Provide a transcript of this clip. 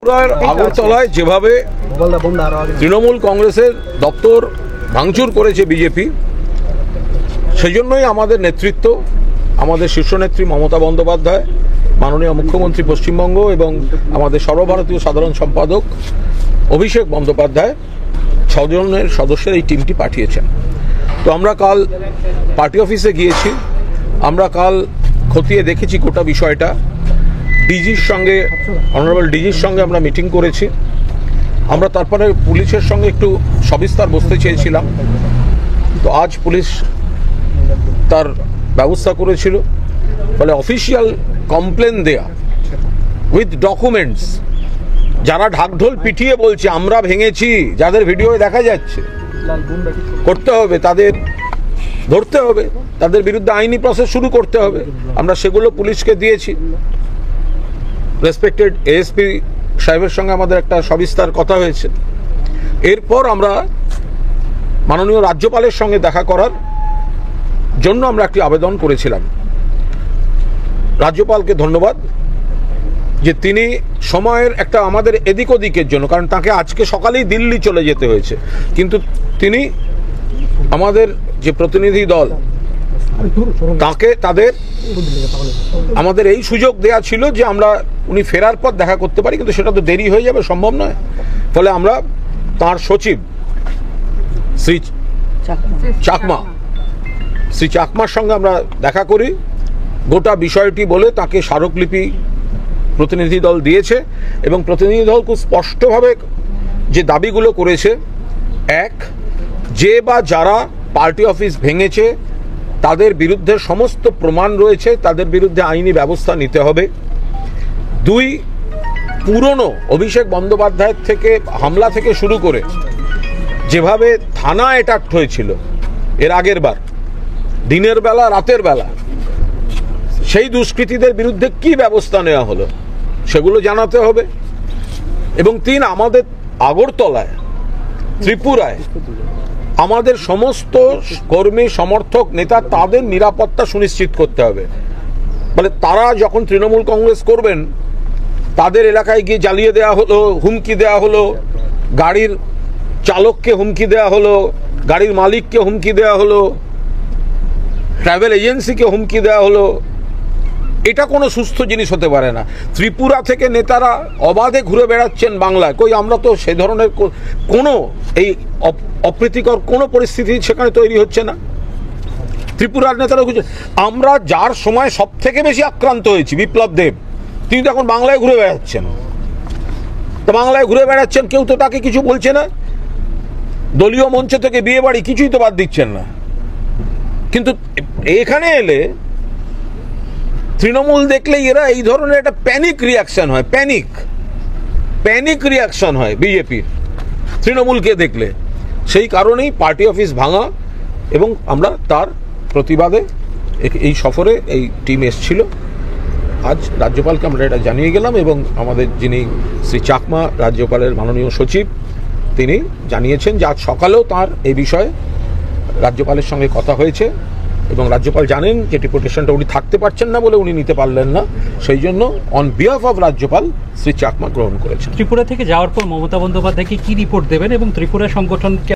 আগরতলায় যেভাবে তৃণমূল কংগ্রেসের দপ্তর ভাঙচুর করেছে বিজেপি, সেজন্যই আমাদের নেতৃত্ব, আমাদের শীর্ষনেত্রী মমতা বন্দ্যোপাধ্যায়, মাননীয় মুখ্যমন্ত্রী পশ্চিমবঙ্গ এবং আমাদের সর্বভারতীয় সাধারণ সম্পাদক অভিষেক বন্দ্যোপাধ্যায় 6 জনের সদস্যের এই টিমটি পাঠিয়েছেন। তো আমরা কাল পার্টি অফিসে গিয়েছি, আমরা কাল খতিয়ে দেখেছি গোটা বিষয়টা। ডিজির সঙ্গে, অনারেবল ডিজির সঙ্গে আমরা মিটিং করেছি। আমরা তারপরে পুলিশের সঙ্গে একটু সবিস্তার বসতে চেয়েছিলাম, তো আজ পুলিশ তার ব্যবস্থা করেছিল। ফলে অফিসিয়াল কমপ্লেন দেয়া উইথ ডকুমেন্টস, যারা ঢাকঢোল পিটিয়ে বলছে আমরা ভেঙেছি, যাদের ভিডিওয়ে দেখা যাচ্ছে, করতে হবে, তাদের ধরতে হবে, তাদের বিরুদ্ধে আইনি প্রসেস শুরু করতে হবে। আমরা সেগুলো পুলিশকে দিয়েছি। রেসপেক্টেড এএসপি সাহেবের সঙ্গে আমাদের একটা সবিস্তার কথা হয়েছে। এরপর আমরা মাননীয় রাজ্যপালের সঙ্গে দেখা করার জন্য আমরা একটি আবেদন করেছিলাম। রাজ্যপালকে ধন্যবাদ যে তিনি সময়ের একটা আমাদের এদিক ওদিকের জন্য, কারণ তাকে আজকে সকালেই দিল্লি চলে যেতে হয়েছে, কিন্তু তিনি আমাদের যে প্রতিনিধি দল তাকে আমাদের এই সুযোগ দেয়া ছিল যে আমরা উনি ফেরার পর দেখা করতে পারি, কিন্তু সেটা তো দেরি হয়ে যাবে, সম্ভব নয়। ফলে আমরা তার সচিব শ্রী চাকমার সঙ্গে আমরা দেখা করি, গোটা বিষয়টি বলে তাকে স্মারকলিপি প্রতিনিধি দল দিয়েছে এবং প্রতিনিধি দল খুব স্পষ্টভাবে যে দাবিগুলো করেছে, এক, যে বা যারা পার্টি অফিস ভেঙেছে তাদের বিরুদ্ধে সমস্ত প্রমাণ রয়েছে, তাদের বিরুদ্ধে আইনি ব্যবস্থা নিতে হবে। 2, পুরনো অভিষেক বন্দ্যোপাধ্যায়ের থেকে হামলা থেকে শুরু করে যেভাবে থানা অ্যাটাক হয়েছিল এর আগের বার, দিনের বেলা রাতের বেলা, সেই দুষ্কৃতীদের বিরুদ্ধে কি ব্যবস্থা নেওয়া হলো সেগুলো জানাতে হবে। এবং 3, আমাদের আগরতলায়, ত্রিপুরায় আমাদের সমস্ত কর্মী, সমর্থক, নেতা, তাদের নিরাপত্তা সুনিশ্চিত করতে হবে। মানে তারা যখন তৃণমূল কংগ্রেস করবেন, তাদের এলাকায় গিয়ে জ্বালিয়ে দেওয়া হলো, হুমকি দেওয়া হলো, গাড়ির চালককে হুমকি দেওয়া হলো, গাড়ির মালিককে হুমকি দেওয়া হলো, ট্রাভেল এজেন্সিকে হুমকি দেওয়া হলো, এটা কোনো সুস্থ জিনিস হতে পারে না। ত্রিপুরা থেকে নেতারা অবাধে ঘুরে বেড়াচ্ছেন বাংলায়, কই আমরা তো সে ধরনের কোনো এই অপ্রীতিকর কোনো পরিস্থিতি সেখানে তৈরি হচ্ছে না। ত্রিপুরার নেতারা আমরা যার সময় সব থেকে বেশি আক্রান্ত হয়েছি, বিপ্লব দেব, তিনি তো এখন বাংলায় ঘুরে বেড়াচ্ছেন। তো বাংলায় ঘুরে বেড়াচ্ছেন, কেউ তো তাকে কিছু বলছে না। দলীয় মঞ্চ থেকে বিয়ে বাড়ি কিছুই তো বাদ দিচ্ছেন না। কিন্তু এখানে এলে তৃণমূল দেখলে এরা এই ধরনের একটা প্যানিক রিয়াকশন হয় বিজেপির তৃণমূলকে দেখলে। সেই কারণেই পার্টি অফিস ভাঙা, এবং আমরা তার প্রতিবাদে এই সফরে এই টিম এসছিল। আজ রাজ্যপালকে আমরা এটা জানিয়ে গেলাম, এবং আমাদের যিনি শ্রী চাকমা, রাজ্যপালের মাননীয় সচিব, তিনি জানিয়েছেন যে আজ সকালেও তার এই বিষয়ে রাজ্যপালের সঙ্গে কথা হয়েছে, এবং রাজ্যপাল জানেন যে ডেপুটেশনটা উনি থাকতে পারছেন না বলে উনি নিতে পারলেন না, সেই জন্য অন বিহাফ অফ রাজ্যপাল শ্রী চাকমা গ্রহণ করেছেন। ত্রিপুরা থেকে যাওয়ার পর মমতা বন্দ্যোপাধ্যায়কে কি রিপোর্ট দেবেন এবং ত্রিপুরা সংগঠনকে